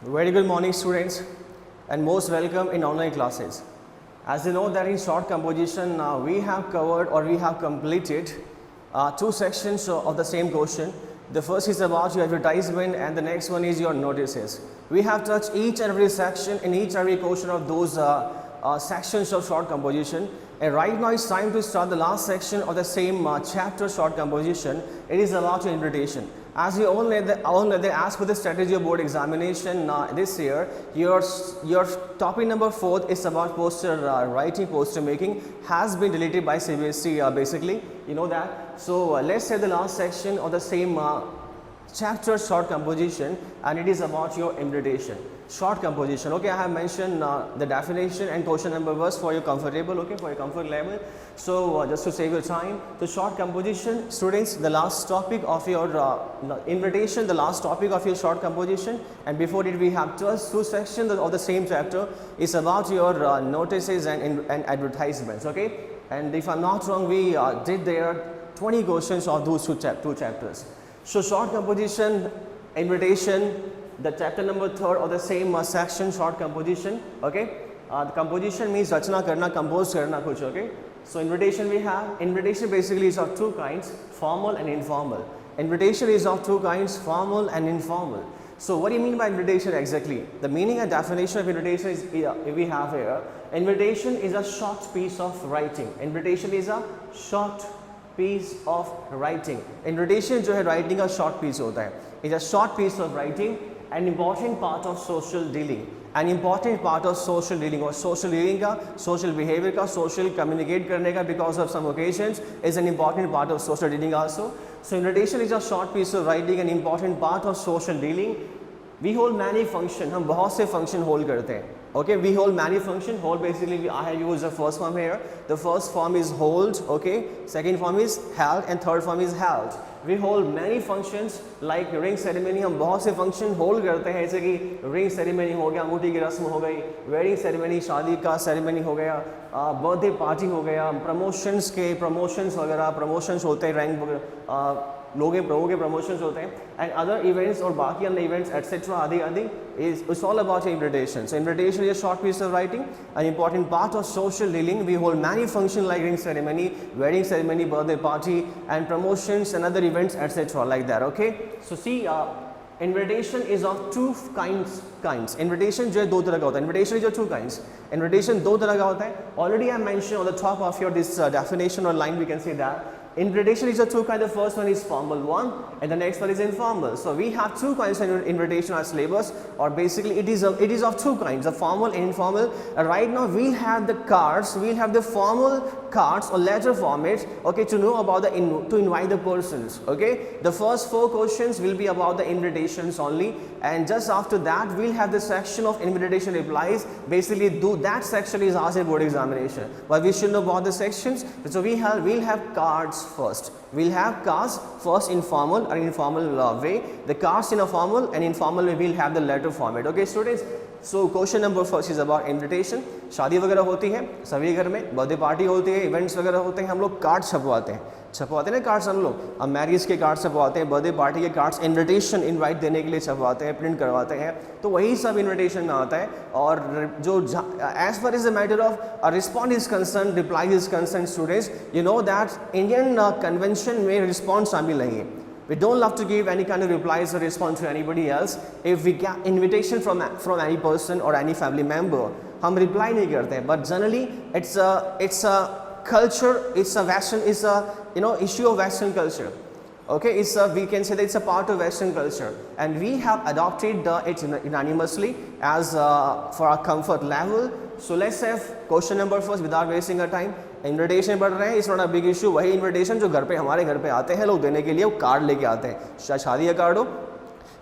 Very good morning, students, and most welcome in online classes. As you know that in short composition, we have covered or we have completed two sections of the same question. The first is about your advertisement and the next one is your notices. We have touched each and every section in each and every question of those sections of short composition. And right now it's time to start the last section of the same chapter, short composition. It is about your invitation. As you all know, as per the strategy of board examination this year, your topic number 4 is about poster writing, poster making has been deleted by CBSE basically, you know that. So let's say the last section of the same chapter, short composition, and it is about your invitation. Short composition, okay, I have mentioned the definition and question number verse for your comfortable, okay, for your comfort level. So just to save your time, the short composition, students, the last topic of your invitation, the last topic of your short composition, and before it we have just two sections of the same chapter is about your notices and advertisements, okay. And if I'm not wrong, we did there 20 questions of those two chapters. So short composition, invitation, the chapter number 3 of the same section, short composition, okay. The composition means rachna karna, compose karna kuch, okay. So invitation we have, invitation basically is of two kinds, formal and informal. Invitation is of two kinds, formal and informal. So what do you mean by invitation exactly? The meaning and definition of invitation is we have here. Invitation is a short piece of writing. Invitation is a short piece of writing. Invitation जो है writing का short piece होता है. It's a short piece of writing, an important part of social dealing. An important part of social dealing or social dealing का, social behavior का, social communicate करने का because of some occasions is an important part of social dealing also. So invitation is a short piece of writing, an important part of social dealing. We hold many function, हम बहुत से function hold करते हैं. Okay, we hold many function. Hold basically I have used the first form here. The first form is hold, okay. Second form is held and third form is held. We hold many functions like ring ceremony. हम बहुत से function hold करते हैं जैसे कि ring ceremony हो गया, अंगूठी की रस्म हो गई, wedding ceremony शादी का ceremony हो गया, birthday party हो गया, promotions वगैरह promotions होते हैं, rank लोगों के प्रमोशंस होते हैं एंड अदर इवेंट्स और बाकी अन्य इवेंट्स एटसेट्रा आदि it's all about invitation. So invitation is a short piece of writing, an important part of social dealing. We hold many function like ring ceremony, wedding ceremony, birthday party and promotions and other events et cetera like that, okay. So see invitation is of two kinds. Invitation जो है दो तरह का होता है. Invitation is of two kinds. Invitation दो तरह का होता है. Already I mentioned on the top of your this definition or line we can see that invitation is of two kinds. The first one is formal one and the next one is informal. So we have two kinds of invitation as syllabus, or basically it is of two kinds, the formal and informal. Right now we have the cards, we have the formal cards or letter formats, okay, to know about to invite the persons, okay. The first 4 questions will be about the invitations only, and just after that we'll have the section of invitation replies. Basically that section is asked in board examination, but we should know about the sections. So we'll have cards first. We'll have cards first in formal or informal way. The cards in a formal and informal way we'll have the letter format, okay students. So question number first is about invitation. शादी वगैरह होती है सभी घर में, birthday party होती है, events वगैरह होते हैं, हम लोग कार्ड छपवाते हैं ना कार्ड्स हम लोग. अब मैरिज के कार्ड छपवाते हैं, बर्थडे पार्टी के कार्ड्स, इन्विटेशन इनवाइट देने के लिए छपवाते हैं, प्रिंट करवाते हैं, तो वही सब इन्विटेशन में आता है. और जो as far is the matter of respond is concern, reply is concern, students you know that Indian convention में रिस्पॉन्ड शामिल नहीं है. We don't love to give any kind of replies or response to anybody else. If we get invitation from any person or any family member, हम reply नहीं करते हैं. But generally, it's a culture, it's a issue of Western culture. Okay, we can say that it's a part of Western culture, and we have adopted it unanimously as for our comfort level. So let's have question number first without wasting our time. Invitation बढ़ रहे हैं, it's not a big issue. वही invitation जो हमारे घर पे आते हैं लोग देने के लिए, वो कार्ड लेके आते हैं. चाहे शादी का कार्ड हो,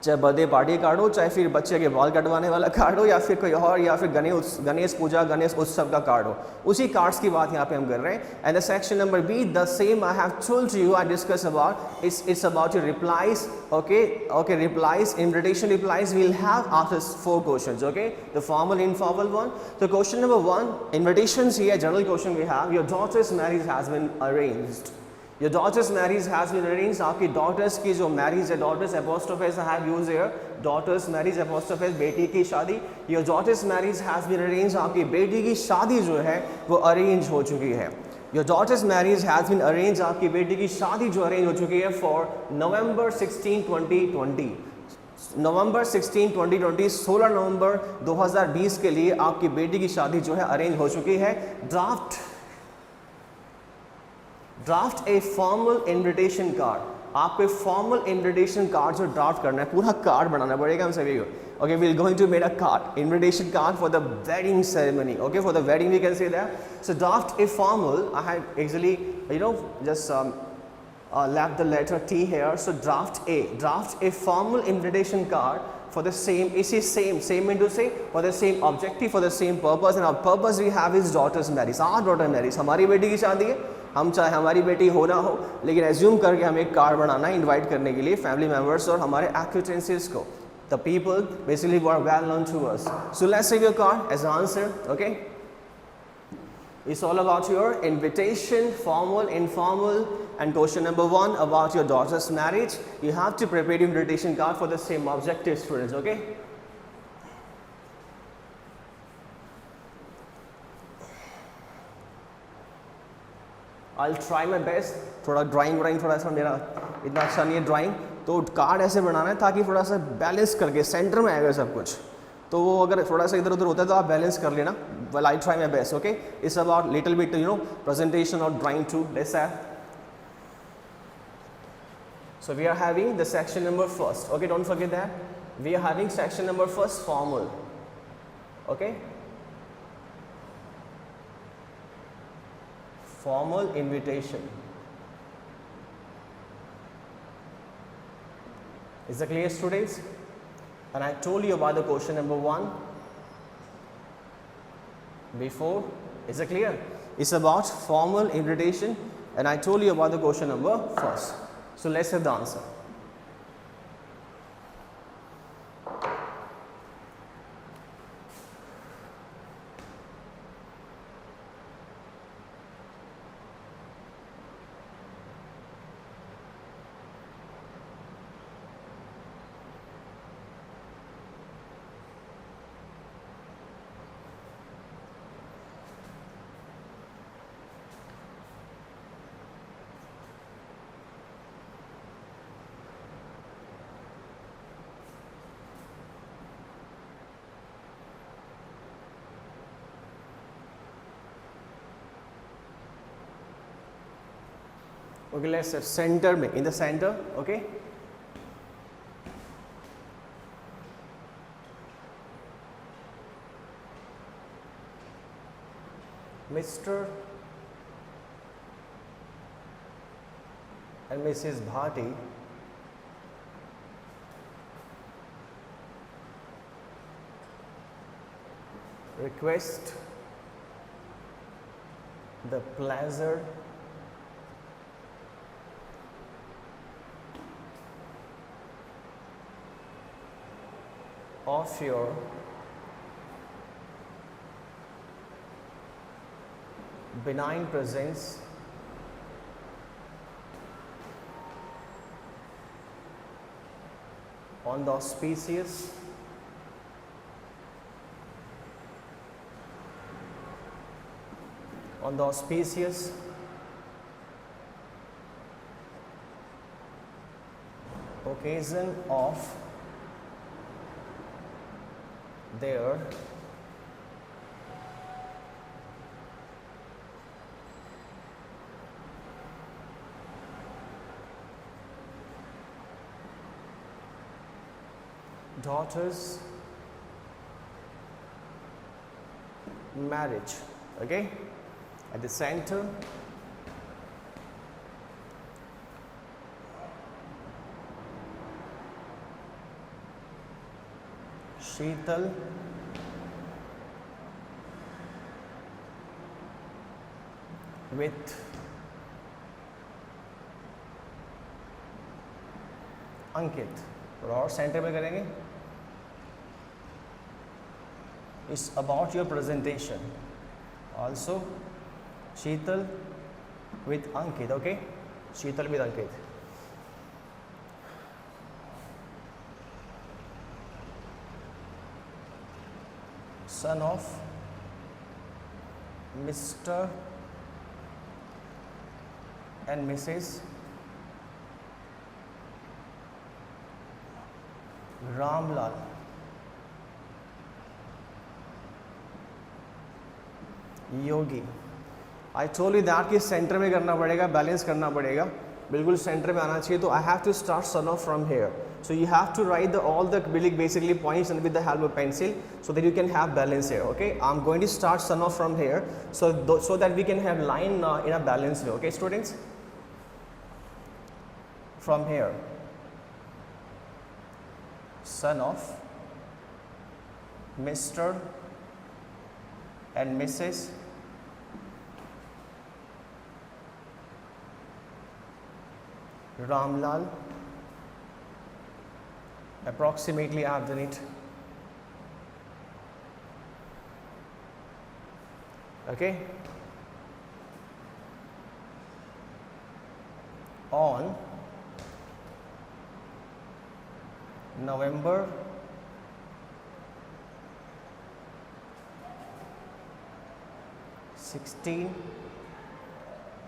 चाहे बर्थडे पार्टी कार्ड हो, चाहे फिर बच्चे के बाल कटवाने वाला कार्ड हो, या फिर कोई और, या फिर गणेश पूजा, गणेश उत्सव का कार्ड हो, उसी कार्ड्स की बात यहाँ पे हम कर रहे हैं. And the section number B, the same I have told you, I discuss about it's about your replies, okay, replies, invitation replies we'll have after 4 questions, okay, the formal informal one. So question number 1, invitations here, general question we have, your daughter's marriage has been arranged. Your daughter's marriage has been arranged. आपकी daughters की जो marriage है, daughters apostrophe I have used here, daughter's marriage apostrophe बेटी की शादी, your daughter's marriage has been arrange, आपकी बेटी की शादी जो है वो अरेंज हो चुकी है। Your daughter's marriage has been arrange, आपकी बेटी की शादी जो अरेंज हो चुकी है फॉर नवंबर 16, 2020। नवंबर 16, 2020, 16 नवंबर 2020 के लिए आपकी बेटी की शादी जो है अरेंज हो चुकी है। Draft a formal invitation card, आपको फॉर्मल इन्विटेशन कार्ड जो ड्राफ्ट करना है, पूरा कार्ड बनाना पड़ेगा हम सभी को। Okay, we will going to make a card, invitation card for the wedding ceremony. Okay, for the wedding we can say that. So draft a formal, I have actually just left the letter T here. So draft a formal invitation card for the same, same mean to say for the same objective, for the same purpose, and our purpose we have is daughter's marriage, our daughter marriage, हमारी बेटी की शादी है, हम चाहे हमारी बेटी हो ना हो, लेकिन एज्यूम करके हमें एक कार्ड बनाना है इनवाइट करने के लिए फैमिली मेम्बर्स और हमारे acquaintances को, the people basically who are well known to us. So let's take your card as an answer. Okay, it's all about your invitation, formal, informal. And question number 1 about your daughter's marriage, you have to prepare your invitation card for the same objective, students. Okay, I'll try my best. थोड़ा drawing थोड़ा सा मेरा इतना अच्छा नहीं है drawing, तो card ऐसे बनाना है ताकि थोड़ा सा बैलेंस करके सेंटर में आएगा सब कुछ, तो वो अगर थोड़ा सा इधर उधर होता है तो आप बैलेंस कर लेना. Well I try my best. Okay, it's about little bit presentation or drawing too. Let's have. So we are having the section number first. Okay, don't forget that. We are having section number first, formal. Okay, formal invitation. Is it clear, students? And I told you about the question number 1 before. Is it clear? It's about formal invitation, and I told you about the question number first. So let's have the answer. Okay, let's have center में, in the center. Okay, Mr. and Mrs. Bhati request the pleasure of your benign presence on the auspicious occasion of their daughter's marriage. Okay, at the center Sheetal with अंकित, और centre में करेंगे. It's about your presentation. Also Sheetal with Ankit. Okay, Sheetal with Ankit. son of Mr. and Mrs. Ramlal Yogi. I told you that कि centre में करना पड़ेगा, balance करना पड़ेगा, बिल्कुल सेंटर में आना चाहिए. तो I have to start son of from here. So you have to write all the basically points and with the help of pencil so that you can have balance here. Okay, I'm going to start son of from here so that we can have line in a balanced way. Okay, students, from here, son of Mr. and Mrs. Ramlal. Approximately I have done it. Okay, on November 16,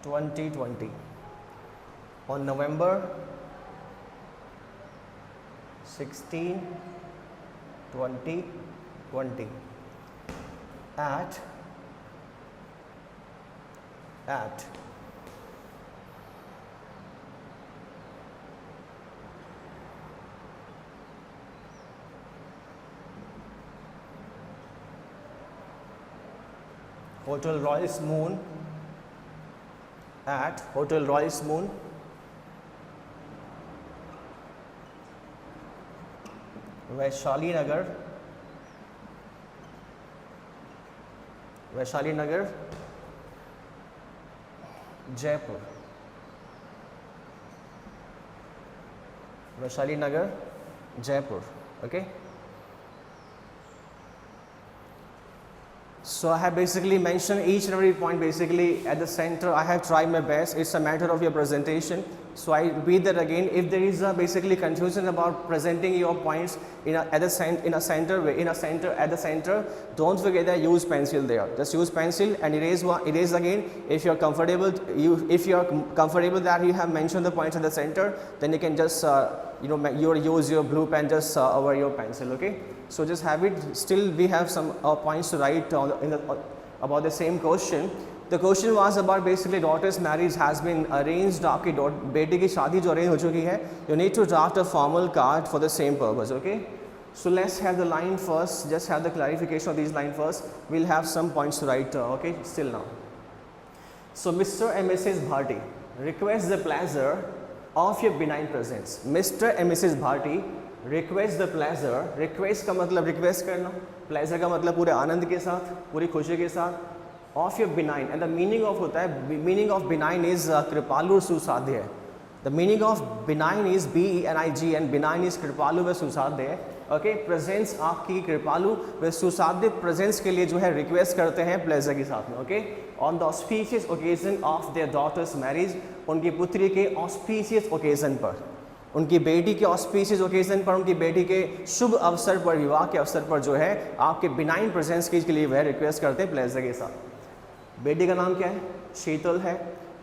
2020. On November 16, 2020 at Hotel Royce Moon, at Hotel Royce Moon, Vaishali Nagar, Jaipur, Vaishali Nagar, Jaipur. Okay. So I have basically mentioned each and every point basically at the center. I have tried my best. It's a matter of your presentation. So I repeat that again. If there is a basically confusion about presenting your points in a center at the center, don't forget that use pencil there. Just use pencil and erase again. If you are comfortable, that you have mentioned the points at the center, then you can just use your blue pen just over your pencil. Okay. So just have it. Still we have some points to write about the same question. The question was about basically daughter's marriage has been arranged. आपकी बेटे की शादी जो arrange हो चुकी है. You need to draft a formal card for the same purpose. Okay. So let's have the line first. Just have the clarification of these line first. We'll have some points to write. Okay. Still now. So Mr. and Mrs. Bharti request the pleasure of your benign presence. Mr. and Mrs. Bharti request the pleasure. Request का मतलब request करना. Pleasure का मतलब पूरे आनंद के साथ, पूरी खुशी के साथ. Of your benign, and the meaning of होता है, meaning of benign is कृपालु और सुसाध्य. The meaning of benign is B-E-N-I-G and benign is कृपालु व सुसाध्य. Okay, presence आपकी कृपालु व सुसाध्य presence के लिए जो है request करते हैं pleasure के साथ में. Okay, on the auspicious occasion of their daughter's marriage, उनकी पुत्री के auspicious occasion पर, उनकी बेटी के ऑस्पिशियस ओकेजन पर, उनकी बेटी के शुभ अवसर पर, विवाह के अवसर पर जो है आपके बिनाइन प्रेजेंस के लिए वह रिक्वेस्ट करते हैं प्लेजर के साथ. बेटी का नाम क्या है? शीतल है.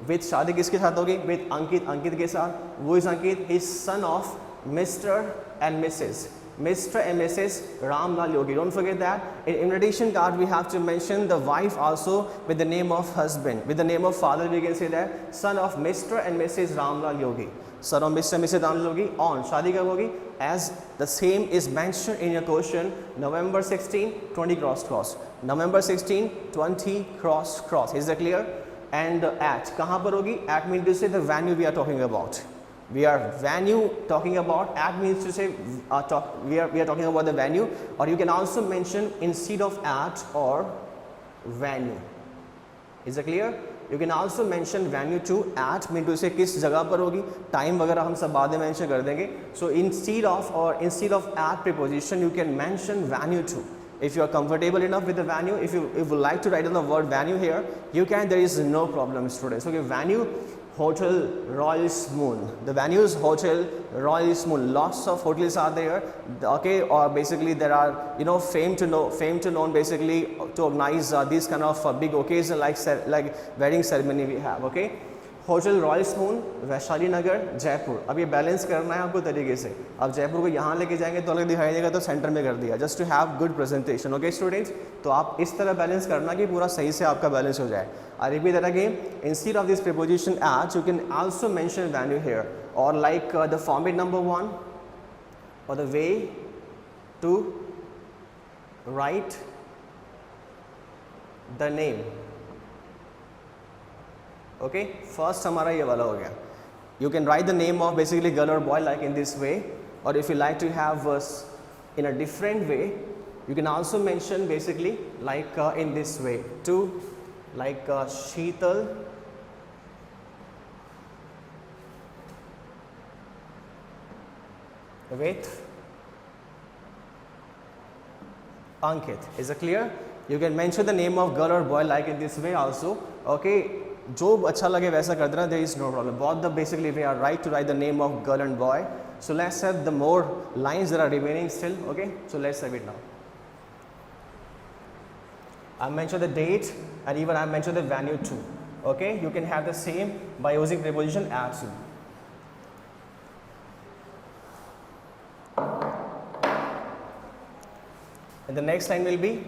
विद शादी किसके साथ होगी? विद अंकित, अंकित के साथ. वो is Ankit, his son of mister and Mrs, Mr. and Mrs. Ramlal Yogi. Don't forget that. In invitation card, we have to mention the wife also with the name of husband. With the name of father, we can say that son of Mr. and Mrs. Ramlal Yogi. Son of Mr. and Mrs. Ramlal Yogi. On शादी कब होगी? As the same is mentioned in your question, November 16, 20 cross. November 16, 20 cross. Is that clear? And at कहाँ पर होगी? At means to say the venue we are talking about. We are venue talking about. At means to say we are talking about the venue, or you can also mention instead of at or venue. Is it clear? You can also mention venue to. At means to say किस जगह पर होगी, time वगैरह हम सब बाद में mention कर देंगे. So instead of at preposition, you can mention venue to. If you are comfortable enough with the venue, if you would like to write down the word venue here, you can. There is no problem, students. Okay, venue Hotel Royals Moon. The venue is Hotel Royals Moon. Lots of hotels are there, okay, or basically there are, you know, fame to known basically to organize these kind of big occasion like wedding ceremony we have, okay. Hotel royals moon, Vaishali Nagar, Jaipur. अब ये balance करना है आपको तरीके से. अब जयपुर को यहाँ लेके जाएंगे तो अलग दिखाई देगा, तो सेंटर में कर दिया, just to have good presentation, okay students. तो आप इस तरह बैलेंस करना कि पूरा सही से आपका बैलेंस हो जाए. I repeat that again, instead of this preposition at you can also mention venue here, और लाइक द फॉर्मेट नंबर 1 और the way to write the name. Okay, first हमारा ये वाला हो गया. You can write the name of basically girl और boy like in this way, और if you like to have in a different way you can also mention basically like in this way to like Sheetal with Ankit. Is it clear? You can mention the name of girl or boy like in this way also, okay. जो अच्छा लगे वैसा कर देना, there is no problem. Both the basically we are right to write the name of girl and boy. So let's have the more lines that are remaining still, okay. So let's have it now. I mentioned the date and even I mentioned the venue too, okay. You can have the same by using preposition as soon. And the next line will be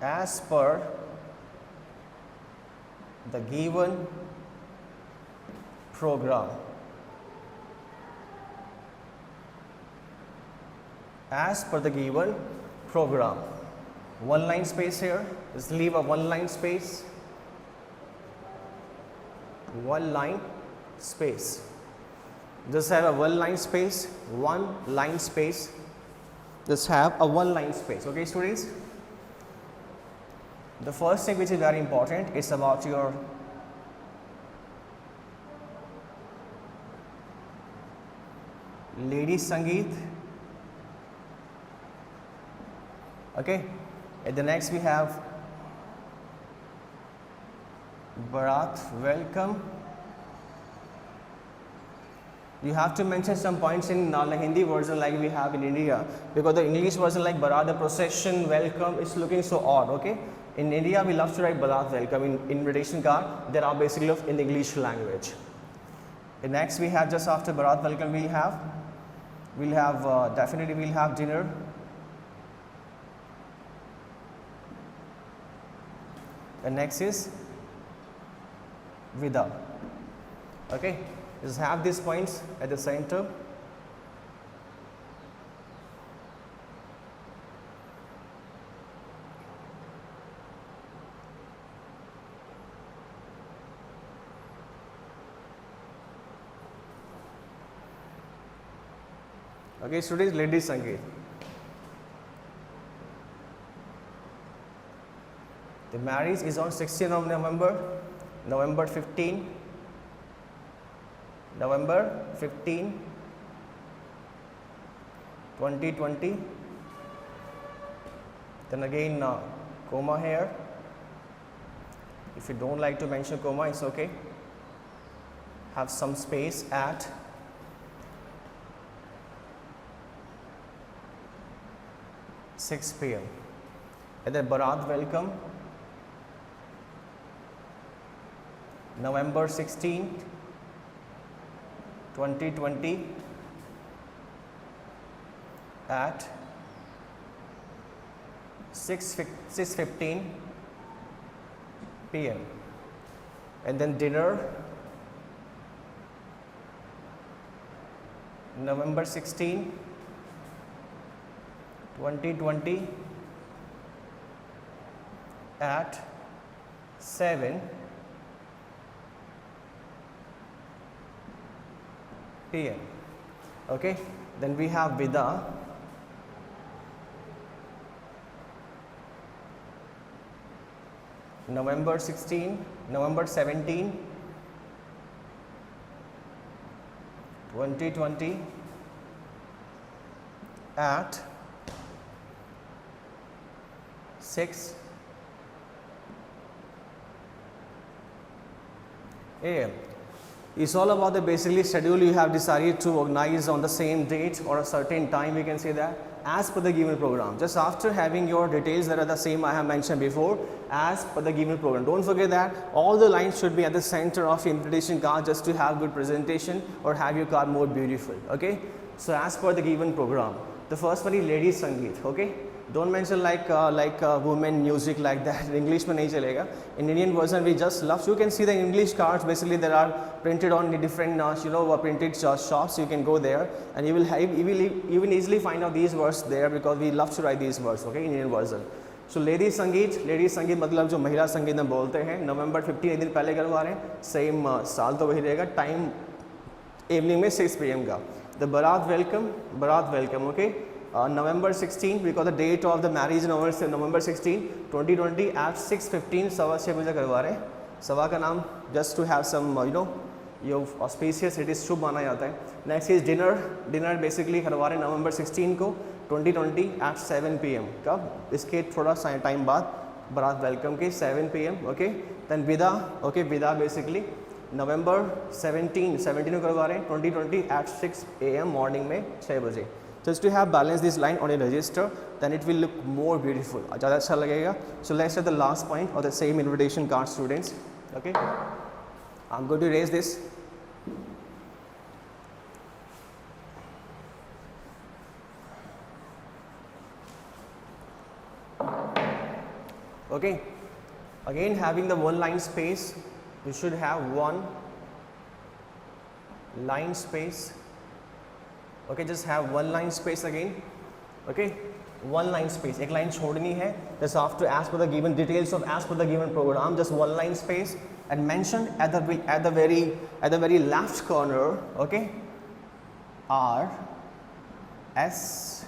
as per the given program. As per the given program. One line space here. Just leave a one line space. One line space. Just have a one line space. One line space. Just have a one line space. Okay, students? The first thing which is very important is about your Lady Sangeet. Okay, and the next we have Bharat welcome. You have to mention some points in the Hindi version like we have in India, because the English version like Bharat, the procession, welcome is looking so odd, okay. In India we love to write Bharat welcome in invitation card. There are basically in the English language. And next we have just after Bharat welcome we'll have definitely we'll have dinner. And next is Vida. Okay, just have these points at the center. Okay, students, Lady Sangeet. The marriage is on 16th of November 15, November 15, 2020. Then again, comma here. If you don't like to mention comma, it's okay. Have some space at (6 p.m.) and then Bharat welcome, November 16, 2020 at 6:15 p.m. and then dinner November 16, 2020 at 7 p.m. Okay, then we have Vida. November 17, 2020 at 6 a.m. It's all about the basically schedule you have decided to organize on the same date or a certain time, we can say that, as per the given program. Just after having your details that are the same I have mentioned before, as per the given program. Don't forget that all the lines should be at the center of your invitation card just to have good presentation or have your card more beautiful. Okay, so as per the given program, the first one is ladies Sangeet. Okay, don't mention like women music like that. In English mein nahi chalega. In Indian version we just love. You can see the English cards basically that are printed on the different printed shops. You can go there and you will easily find out these words there because we love to write these words. Okay, in Indian version. So ladies संगीत मतलब जो महिला संगीत में बोलते हैं, नवंबर 15 एक दिन पहले करवा रहे हैं, सेम साल तो वही रहेगा, टाइम इवनिंग में 6 PM का. The barat welcome, okay. November 16 because the date of the marriage is November 16, 2020 at 6:15 सवा 6 बजे करवा रहे हैं. सवा का नाम just to have some your auspicious, it is शुभ माना जाता है. Next is dinner basically करवा रहे हैं November 16 को 2020 at 7 PM. कब? इसके थोड़ा सा टाइम बाद बारात वेलकम के 7 PM. Okay. Then विदा basically November 17 को करवा रहे हैं 2020 at 6 AM मॉर्निंग में 6 बजे. Just to have balance this line on a register, then it will look more beautiful. ज़्यादा अच्छा लगेगा. So let's set the last point of the same invitation card, students. Okay, I'm going to erase this. Okay, again having the one line space, you should have one line space. Okay, just have one line space again. Okay, one line space, एक line छोड़नी है. Just after as per the given details of as per the given program, just one line space and mention at the very left corner. Okay, R, S,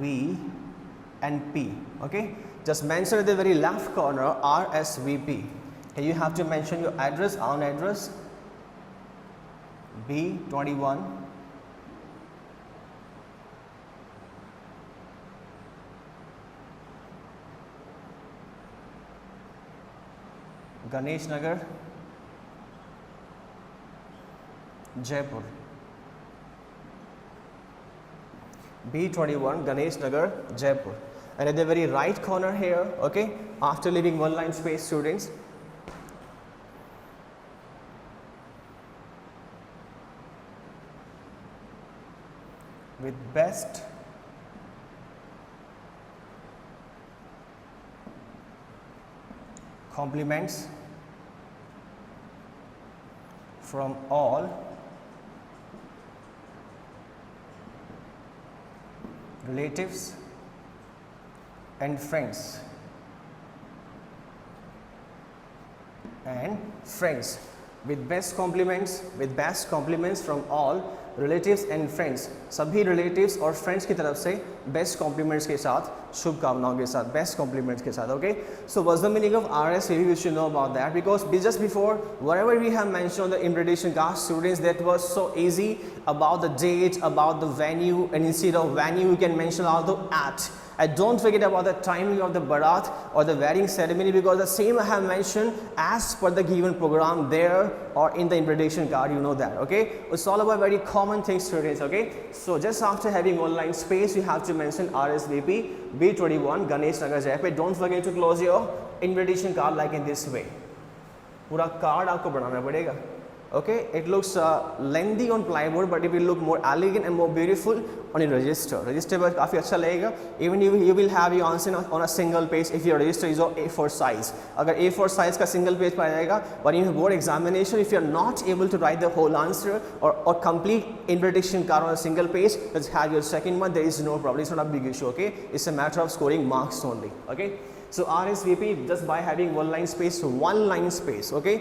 V, and P. Okay, just mention at the very left corner R, S, V, P. Here you have to mention your address, own address, B21. Ganesh Nagar, Jaipur. B21 Ganesh Nagar, Jaipur. And at the very right corner here, okay, after leaving one line space, students, with best compliments from all relatives and friends with best compliments from all relatives and friends. सभी relatives और friends की तरफ से best compliments के साथ, शुभकामनाओं के साथ, best compliments के साथ. Okay, so what's the meaning of RSVP? We should know about that because just before whatever we have mentioned on the invitation card, students, that was so easy about the date, about the venue, and instead of venue you can mention also at. And don't forget about the timing of the barat or the wedding ceremony because the same I have mentioned as per the given program there or in the invitation card, you know that. Okay, it's all about very common things, students. Okay, so just after having online space you have to mention RSVP B21 Ganesh Nagar Jaipur. Don't forget to close your invitation card like in this way. पूरा card आपको बनाना पड़ेगा. Okay, it looks lengthy on plywood, but it will look more elegant and more beautiful on a register. Register पर काफ़ी अच्छा लगेगा. Even you will have your answer on a single page if your register is of A4 size. अगर A4 size का single page पर आएगा, but in board examination, if you are not able to write the whole answer or complete invitation card on a single page, let's have your second one. There is no problem. It's not a big issue. Okay, it's a matter of scoring marks only. Okay, so RSVP just by having one line space. Okay.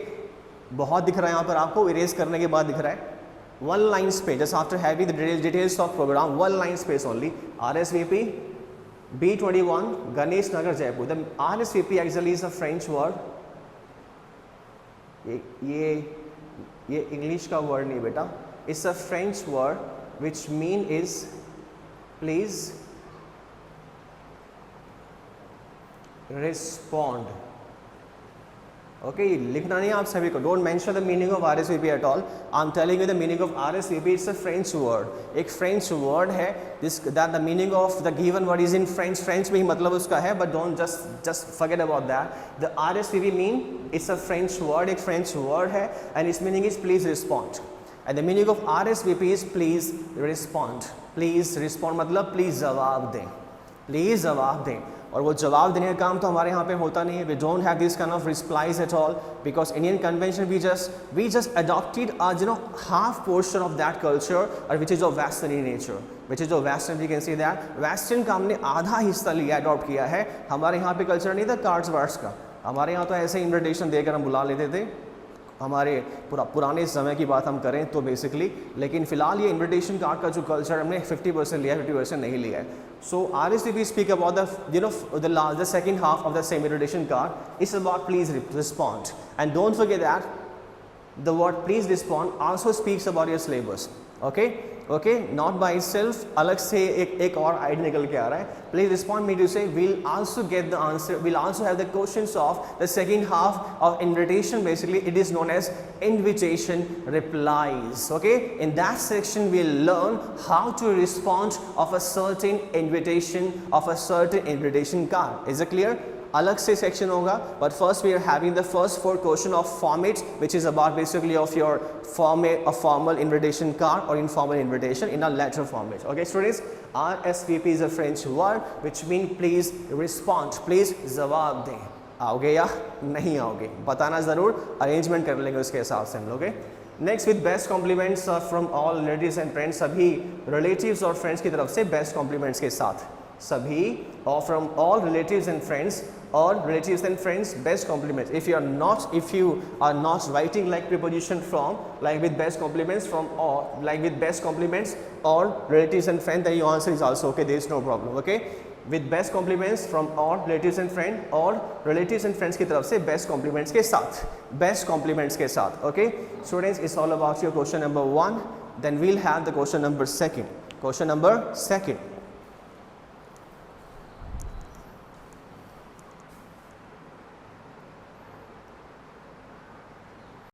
बहुत दिख रहा है यहाँ पर आपको, erase करने के बाद दिख रहा है one line space. Just after having the details of program, one line space only. RSVP B21 Ganesh Nagar Jaipur. The RSVP actually is a French word. ये इंग्लिश का वर्ड नहीं बेटा, it's a French word which mean is please respond. Okay, लिखना नहीं आप सभी को. Don't mention the meaning of RSVP at all. I'm telling you the meaning of RSVP. It's a French word. एक French word है. That the meaning of the given word is in French. French में ही मतलब उसका है. But don't just forget about that. The RSVP mean it's a French word. एक French word है. And its meaning is please respond. And the meaning of RSVP is please respond. Please respond मतलब please जवाब दें. Please जवाब दें. और वो जवाब देने का काम तो हमारे यहाँ पे होता नहीं है. We don't have this kind of replies at all because Indian convention we just adopted half portion of that culture which is of western in nature, which is of western. We can say that western का हमने आधा हिस्सा लिया, adopt किया है. हमारे यहाँ पे culture नहीं था कार्ड्स वार्ड्स का. हमारे यहाँ तो ऐसे इन्विटेशन देकर हम बुला लेते थे. हमारे पुराने समय की बात हम करें तो बेसिकली, लेकिन फिलहाल ये इन्विटेशन कार्ड का जो कल्चर हमने 50% लिया, 50% नहीं लिया है. सो RSVP speak about the second half of the same invitation card. It's about please respond and don't forget that the word please respond also speaks about your syllabus. Okay, not by itself, अलग से एक और idea निकल के आ रहा है. Please respond me to say will also get the answer, will also have the questions of the second half of invitation. Basically it is known as invitation replies. Okay, in that section we'll learn how to respond of a certain invitation card. Is it clear? अलग से section होगा, but first we are having the first 4 question of format, which is about basically of your format of formal invitation card or informal invitation in a letter format. Okay students, RSVP is a French word which means please respond, please जवाब दें. आओगे या नहीं आओगे बताना ज़रूर, arrangement कर लेंगे उसके हिसाब से हम लोग. Next with best compliments from all relatives and friends. सभी रिलेटिव्स और फ्रेंड्स की तरफ से बेस्ट कॉम्प्लीमेंट्स के साथ, सभी और from all relatives and friends, or relatives and friends, best compliments. If you are not writing like preposition from, like with best compliments from, or like with best compliments or relatives and friends, then your answer is also okay. There is no problem. Okay, with best compliments from all relatives and friends or relatives and friends की तरफ से best compliments के साथ, best compliments के साथ. Okay students, it's all about your question number 1. Then we'll have the question number 2. Question number 2.